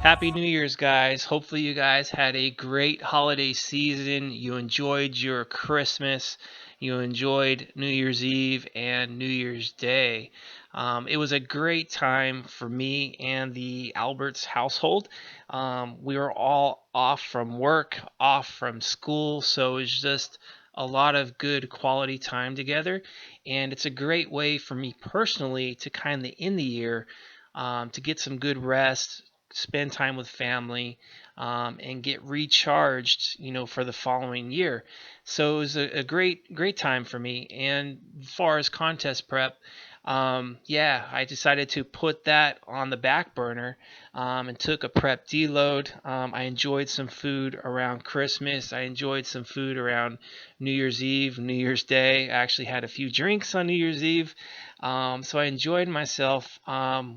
Happy New Year's, guys. Hopefully, you guys had a great holiday season. You enjoyed your Christmas. You enjoyed New Year's Eve and New Year's Day. It was a great time for me and the Alberts household. We were all off from work, off from school, so it was just a lot of good quality time together. And it's a great way for me personally to kind of end the year, to get some good rest, spend time with family, and get recharged, for the following year. So it was a great time for me. And as far as contest prep, yeah, I decided to put that on the back burner, and took a prep deload. I enjoyed some food around Christmas. I enjoyed some food around New Year's Eve, New Year's Day. I actually had a few drinks on New Year's Eve. So I enjoyed myself,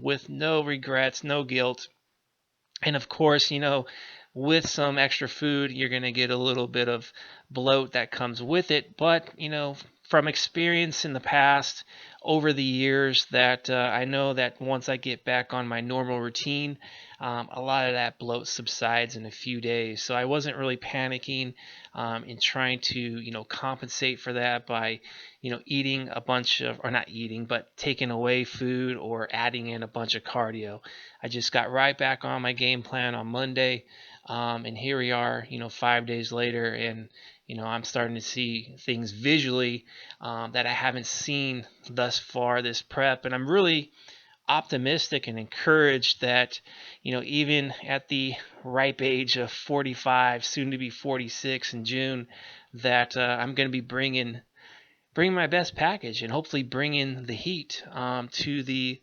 with no regrets, no guilt. And of course, with some extra food, you're going to get a little bit of bloat that comes with it. But, from experience in the past, over the years, that I know that once I get back on my normal routine, a lot of that bloat subsides in a few days. So I wasn't really panicking, in trying to, compensate for that by, eating a bunch of, or not eating, but taking away food or adding in a bunch of cardio. I just got right back on my game plan on Monday, and here we are, 5 days later, and I'm starting to see things visually, that I haven't seen thus far this prep, and I'm really optimistic and encouraged that, even at the ripe age of 45, soon to be 46 in June, that I'm going to be bringing my best package and hopefully bringing the heat, to the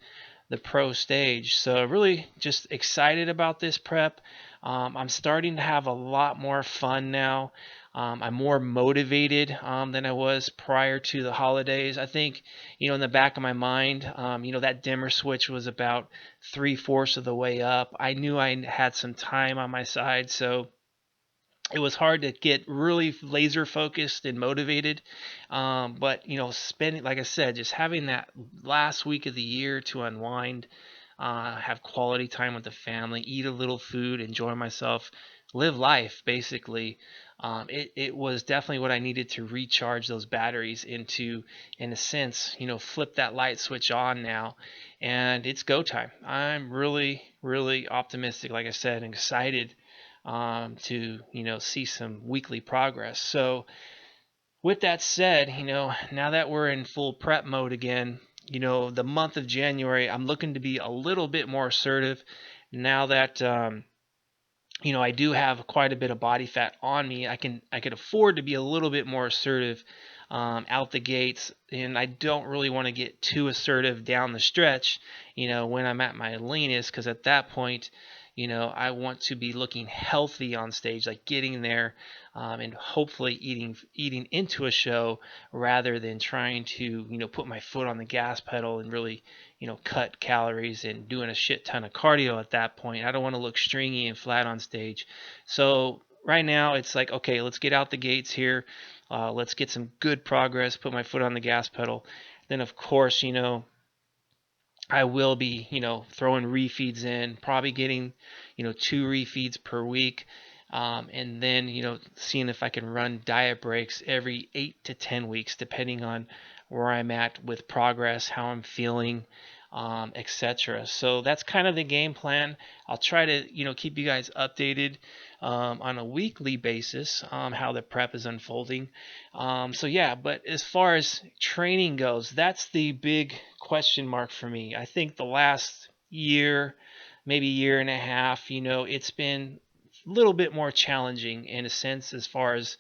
pro stage. So really just excited about this prep. I'm starting to have a lot more fun now. I'm more motivated, than I was prior to the holidays. I think, in the back of my mind, that dimmer switch was about three-fourths of the way up. I knew I had some time on my side, so it was hard to get really laser focused and motivated. But spending, like I said, just having that last week of the year to unwind, have quality time with the family, eat a little food, enjoy myself, live life basically. It was definitely what I needed to recharge those batteries into, in a sense, flip that light switch on now, and it's go time. I'm really, really optimistic, like I said, and excited, to see some weekly progress. So with that said, now that we're in full prep mode again, the month of January, I'm looking to be a little bit more assertive now that, I do have quite a bit of body fat on me. I could afford to be a little bit more assertive, out the gates, and I don't really want to get too assertive down the stretch, when I'm at my leanest, because at that point, I want to be looking healthy on stage, like getting there, and hopefully eating into a show rather than trying to, put my foot on the gas pedal and really, cut calories and doing a shit ton of cardio at that point. I don't want to look stringy and flat on stage. So right now it's like, okay, let's get out the gates here. Let's get some good progress, put my foot on the gas pedal. Then, of course, I will be, throwing refeeds in, probably getting, two refeeds per week. And then, seeing if I can run diet breaks every 8 to 10 weeks, depending on where I'm at with progress, how I'm feeling, etc. So that's kind of the game plan. I'll try to, keep you guys updated, on a weekly basis, how the prep is unfolding. So yeah, but as far as training goes, that's the big question mark for me. I think the last year, maybe year and a half, it's been a little bit more challenging in a sense as far as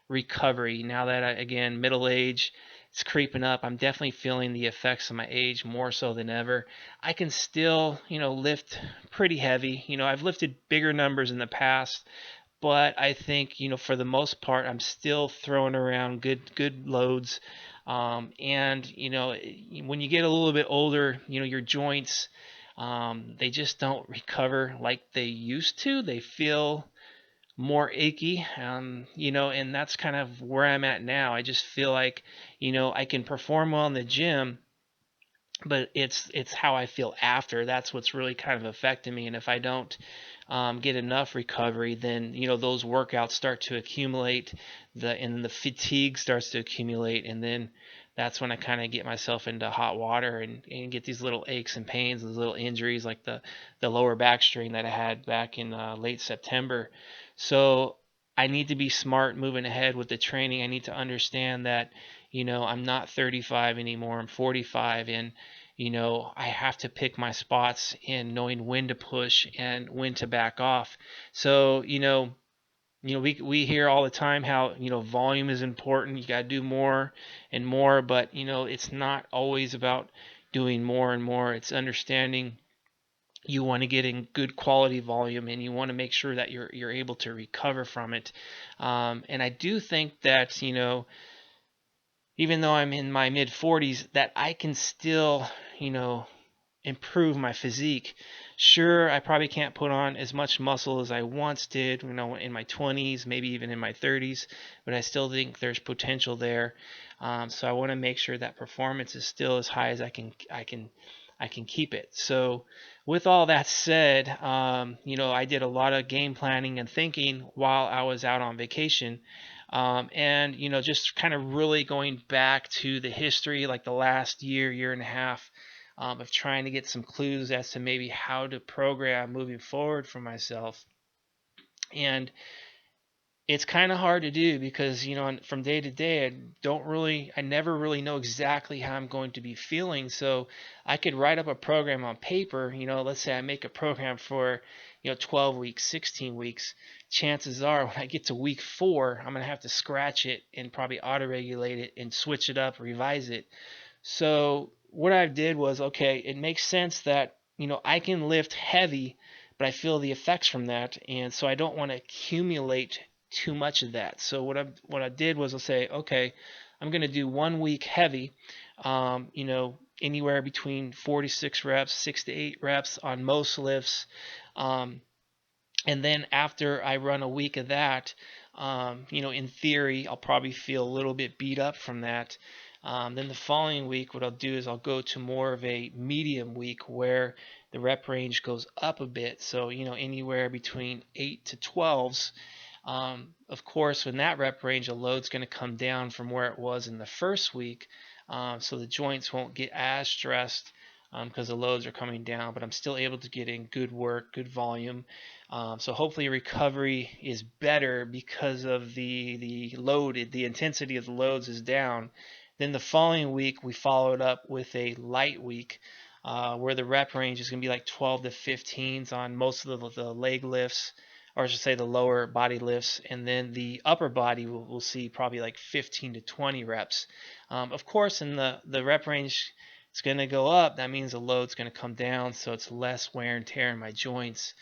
recovery. Now that again, middle age, it's creeping up. I'm definitely feeling the effects of my age more so than ever. I can still, lift pretty heavy. I've lifted bigger numbers in the past, but I think, for the most part, I'm still throwing around good loads. And when you get a little bit older, your joints, they just don't recover like they used to. They feel more achy, and that's kind of where I'm at now. I just feel like, I can perform well in the gym, but it's how I feel after. That's what's really kind of affecting me. And if I don't, get enough recovery, then those workouts start to accumulate, and the fatigue starts to accumulate, and then that's when I kind of get myself into hot water and get these little aches and pains, these little injuries like the lower back strain that I had back in late September. So I need to be smart moving ahead with the training. I need to understand that I'm not 35 anymore. I'm 45, and I have to pick my spots in knowing when to push and when to back off. So we hear all the time how volume is important. You got to do more and more, but it's not always about doing more and more. It's understanding you want to get in good quality volume, and you want to make sure that you're able to recover from it. And I do think that even though I'm in my mid 40s, that I can still improve my physique. Sure, I probably can't put on as much muscle as I once did, in my 20s, maybe even in my 30s, but I still think there's potential there. So I want to make sure that performance is still as high as I can keep it. So with all that said, I did a lot of game planning and thinking while I was out on vacation. And just kind of really going back to the history, like the last year and a half, of trying to get some clues as to maybe how to program moving forward for myself. And it's kind of hard to do because from day to day I never really know exactly how I'm going to be feeling. So I could write up a program on paper. Let's say I make a program for 12 weeks, 16 weeks. Chances are when I get to week 4, I'm going to have to scratch it and probably auto regulate it and switch it up, revise it. So what I did was, okay, it makes sense that I can lift heavy, but I feel the effects from that, and so I don't want to accumulate too much of that. So what I did was I'll say, okay, I'm going to do 1 week heavy, anywhere between 4 to 6 reps, 6 to 8 reps on most lifts. And then after I run a week of that, in theory, I'll probably feel a little bit beat up from that. Then the following week, what I'll do is I'll go to more of a medium week where the rep range goes up a bit. So, anywhere between 8 to 12s. Of course, in that rep range, the load's going to come down from where it was in the first week. So the joints won't get as stressed because the loads are coming down, but I'm still able to get in good work, good volume. So hopefully recovery is better because of the load, the intensity of the loads is down. Then the following week, we followed up with a light week where the rep range is going to be like 12 to 15s on most of the leg lifts, or I should say the lower body lifts, and then the upper body we'll see probably like 15 to 20 reps. Of course, in the rep range, it's going to go up. That means the load's going to come down, so it's less wear and tear in my joints.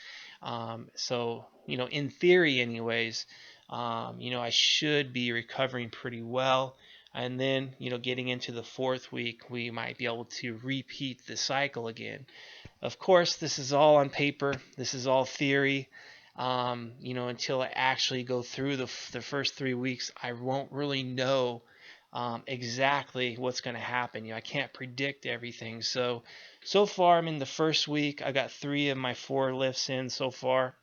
So, in theory anyways, I should be recovering pretty well. And then, getting into the 4th week, we might be able to repeat the cycle again. Of course, this is all on paper. This is all theory. Until I actually go through the first 3 weeks, I won't really know exactly what's going to happen. I can't predict everything. So far, I'm in the first week. I got 3 of my 4 lifts in so far,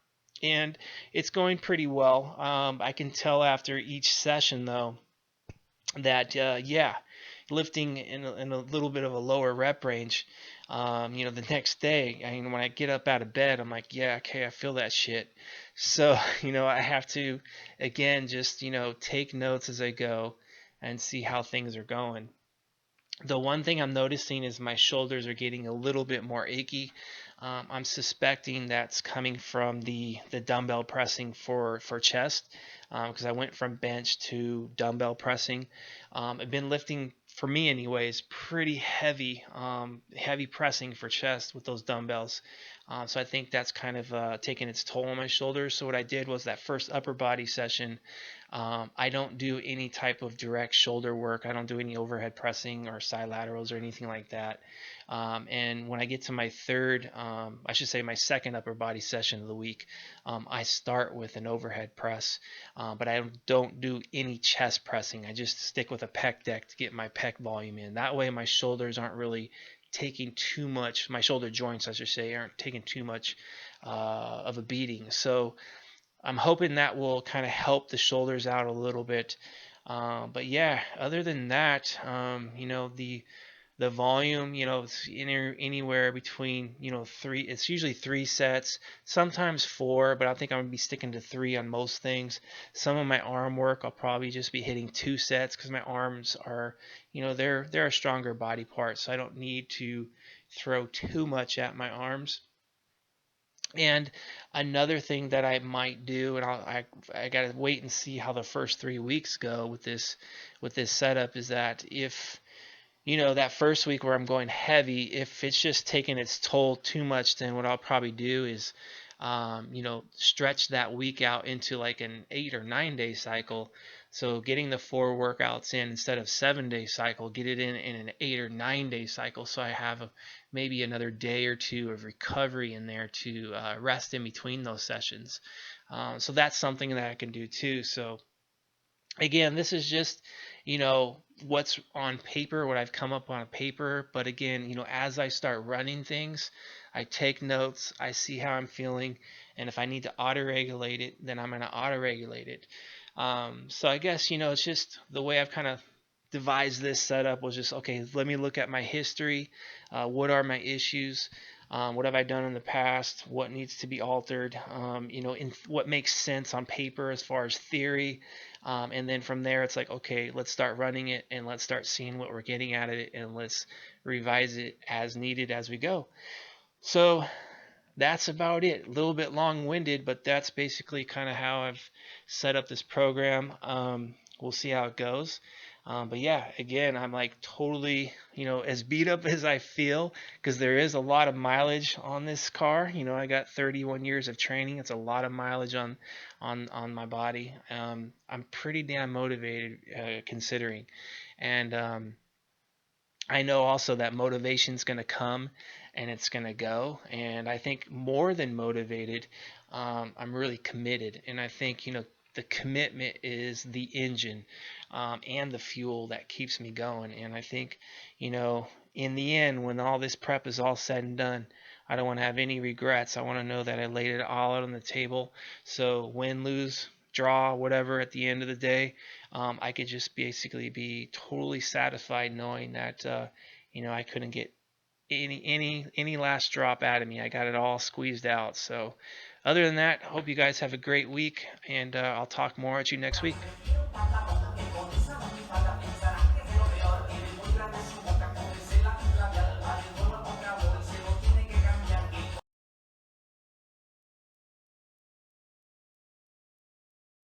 and it's going pretty well. I can tell after each session, though, that lifting in a little bit of a lower rep range. The next day, when I get up out of bed, I'm like, yeah, okay, I feel that shit. So, I have to, again, just, take notes as I go and see how things are going. The one thing I'm noticing is my shoulders are getting a little bit more achy. I'm suspecting that's coming from the dumbbell pressing for chest, because I went from bench to dumbbell pressing. I've been lifting, for me anyways, pretty heavy pressing for chest with those dumbbells. So I think that's kind of taking its toll on my shoulders. So what I did was that first upper body session, I don't do any type of direct shoulder work. I don't do any overhead pressing or side laterals or anything like that. And when I get to my my second upper body session of the week, I start with an overhead press, but I don't do any chest pressing. I just stick with a pec deck to get my pec volume in. That way my shoulders aren't really taking too much. My shoulder joints, I should say, aren't taking too much of a beating. So I'm hoping that will kind of help the shoulders out a little bit. But yeah, other than that, the volume, it's anywhere between, three. It's usually 3 sets, sometimes 4, but I think I'm gonna be sticking to 3 on most things. Some of my arm work, I'll probably just be hitting 2 sets because my arms are, they're a stronger body part, so I don't need to throw too much at my arms. And another thing that I might do, and I gotta wait and see how the first 3 weeks go with this setup, is that if that first week where I'm going heavy, if it's just taking its toll too much, then what I'll probably do is, stretch that week out into like an 8 or 9 day cycle. So getting the 4 workouts in instead of 7 day cycle, get it in an 8 or 9 day cycle. So I have maybe another day or two of recovery in there to rest in between those sessions. So that's something that I can do too. So again, this is just, what's on paper, what I've come up on paper. But again, as I start running things, I take notes, I see how I'm feeling, and if I need to auto regulate it, then I'm going to auto regulate it. So I guess, it's just the way I've kind of devised this setup was just, okay, let me look at my history. What are my issues? What have I done in the past? What needs to be altered? In what makes sense on paper as far as theory. And then from there, it's like, okay, let's start running it and let's start seeing what we're getting out of it and let's revise it as needed as we go. So that's about it. A little bit long-winded, but that's basically kind of how I've set up this program. We'll see how it goes. But yeah, again, I'm like totally, as beat up as I feel, because there is a lot of mileage on this car. I got 31 years of training. It's a lot of mileage on my body. I'm pretty damn motivated, considering, and I know also that motivation's going to come and it's going to go. And I think more than motivated, I'm really committed. And I think, the commitment is the engine, and the fuel that keeps me going. And I think, in the end, when all this prep is all said and done, I don't want to have any regrets. I want to know that I laid it all out on the table. So win, lose, draw, whatever, at the end of the day, I could just basically be totally satisfied knowing that I couldn't get any last drop out of me. I got it all squeezed out. So other than that, hope you guys have a great week, and I'll talk more at you next week.